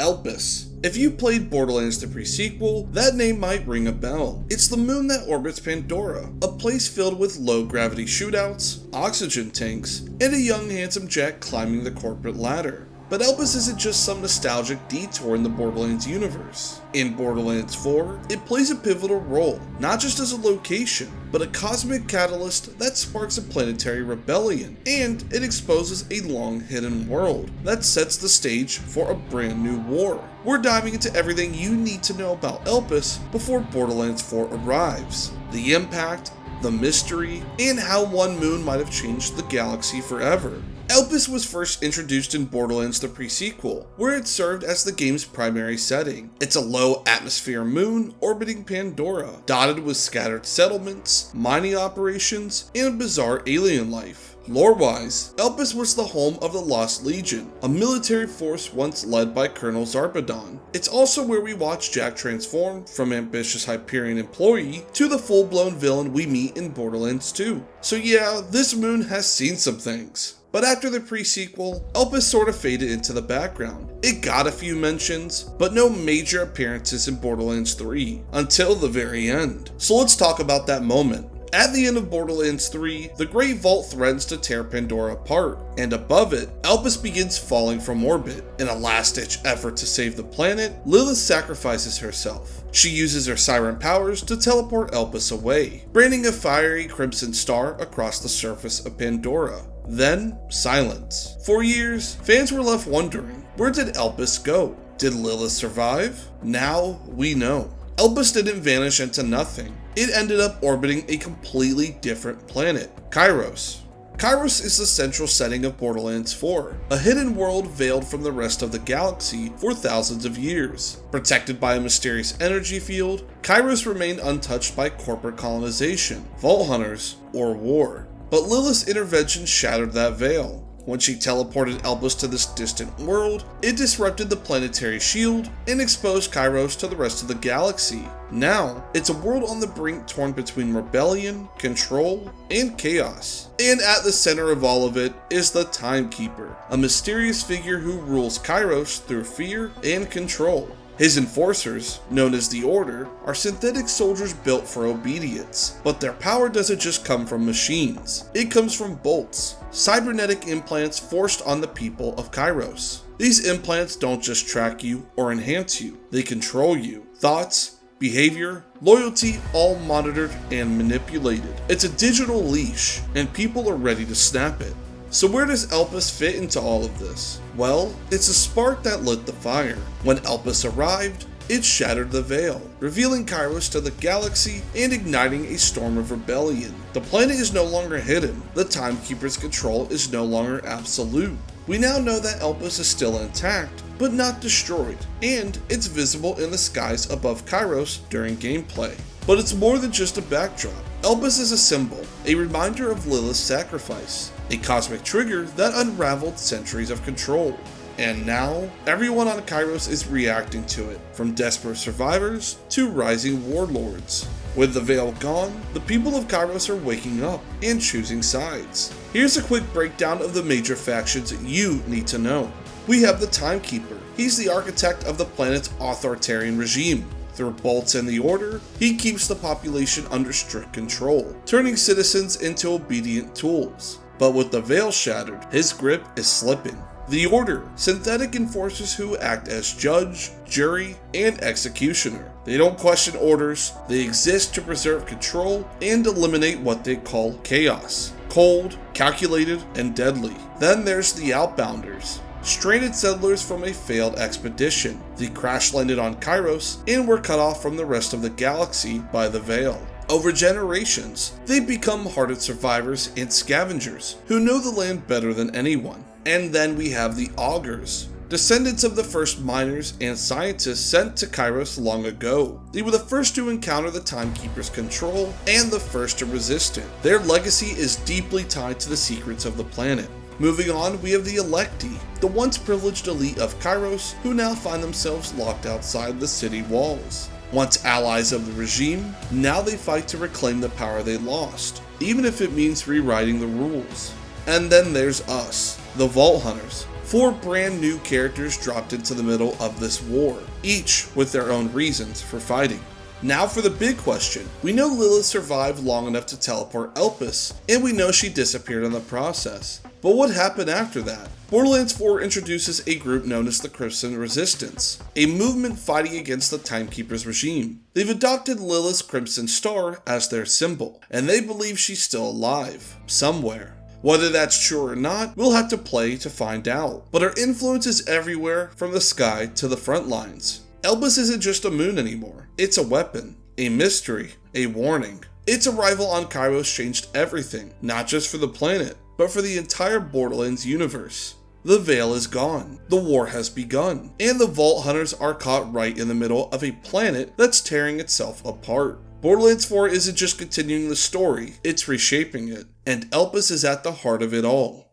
Elpis. If you played Borderlands the pre-sequel, that name might ring a bell. It's the moon that orbits Pandora, a place filled with low-gravity shootouts, oxygen tanks, and a young handsome Jack climbing the corporate ladder. But Elpis isn't just some nostalgic detour in the Borderlands universe. In Borderlands 4, it plays a pivotal role, not just as a location, but a cosmic catalyst that sparks a planetary rebellion, and it exposes a long-hidden world that sets the stage for a brand new war. We're diving into everything you need to know about Elpis before Borderlands 4 arrives. The impact, the mystery, and how one moon might have changed the galaxy forever. Elpis was first introduced in Borderlands the pre-sequel, where it served as the game's primary setting. It's a low-atmosphere moon orbiting Pandora, dotted with scattered settlements, mining operations, and bizarre alien life. Lore-wise, Elpis was the home of the Lost Legion, a military force once led by Colonel Zarpedon. It's also where we watch Jack transform from ambitious Hyperion employee to the full-blown villain we meet in Borderlands 2. So yeah, this moon has seen some things. But after the pre-sequel, Elpis sort of faded into the background. It got a few mentions, but no major appearances in Borderlands 3, until the very end. So let's talk about that moment. At the end of Borderlands 3, the Great Vault threatens to tear Pandora apart, and above it, Elpis begins falling from orbit. In a last-ditch effort to save the planet, Lilith sacrifices herself. She uses her siren powers to teleport Elpis away, branding a fiery crimson star across the surface of Pandora. Then, silence. For years, fans were left wondering, where did Elpis go? Did Lilith survive? Now, we know. Elpis didn't vanish into nothing. It ended up orbiting a completely different planet, Kairos. Kairos is the central setting of Borderlands 4, a hidden world veiled from the rest of the galaxy for thousands of years. Protected by a mysterious energy field, Kairos remained untouched by corporate colonization, vault hunters, or war. But Lilith's intervention shattered that veil. When she teleported Elpis to this distant world, it disrupted the planetary shield and exposed Kairos to the rest of the galaxy. Now, it's a world on the brink torn between rebellion, control, and chaos. And at the center of all of it is the Timekeeper, a mysterious figure who rules Kairos through fear and control. His enforcers, known as the Order, are synthetic soldiers built for obedience, but their power doesn't just come from machines. It comes from bolts, cybernetic implants forced on the people of Kairos. These implants don't just track you or enhance you, they control you. Thoughts, behavior, loyalty, all monitored and manipulated. It's a digital leash, and people are ready to snap it. So where does Elpis fit into all of this? Well, it's a spark that lit the fire. When Elpis arrived, it shattered the veil, revealing Kairos to the galaxy and igniting a storm of rebellion. The planet is no longer hidden. The Timekeeper's control is no longer absolute. We now know that Elpis is still intact, but not destroyed, and it's visible in the skies above Kairos during gameplay. But it's more than just a backdrop. Elpis is a symbol, a reminder of Lilith's sacrifice, a cosmic trigger that unraveled centuries of control. And now, everyone on Kairos is reacting to it, from desperate survivors to rising warlords. With the veil gone, the people of Kairos are waking up and choosing sides. Here's a quick breakdown of the major factions you need to know. We have the Timekeeper. He's the architect of the planet's authoritarian regime. Through bolts and the Order, he keeps the population under strict control, turning citizens into obedient tools. But with the veil shattered, his grip is slipping. The Order, synthetic enforcers who act as judge, jury, and executioner. They don't question orders, they exist to preserve control and eliminate what they call chaos. Cold, calculated, and deadly. Then there's the Outbounders. Stranded settlers from a failed expedition. They crash landed on Kairos and were cut off from the rest of the galaxy by the veil. Over generations, they become hardened survivors and scavengers who know the land better than anyone. And then we have the Augurs, descendants of the first miners and scientists sent to Kairos long ago. They were the first to encounter the Timekeeper's control and the first to resist it. Their legacy is deeply tied to the secrets of the planet. Moving on, we have the Electi, the once privileged elite of Kairos who now find themselves locked outside the city walls. Once allies of the regime, now they fight to reclaim the power they lost, even if it means rewriting the rules. And then there's us, the Vault Hunters, 4 brand new characters dropped into the middle of this war, each with their own reasons for fighting. Now for the big question. We know Lilith survived long enough to teleport Elpis, and we know she disappeared in the process. But what happened after that? Borderlands 4 introduces a group known as the Crimson Resistance, a movement fighting against the Timekeeper's regime. They've adopted Lilith's Crimson Star as their symbol, and they believe she's still alive, somewhere. Whether that's true or not, we'll have to play to find out. But her influence is everywhere, from the sky to the front lines. Elpis isn't just a moon anymore. It's a weapon, a mystery, a warning. Its arrival on Kairos changed everything, not just for the planet, but for the entire Borderlands universe. The veil is gone, the war has begun, and the Vault Hunters are caught right in the middle of a planet that's tearing itself apart. Borderlands 4 isn't just continuing the story, it's reshaping it, and Elpis is at the heart of it all.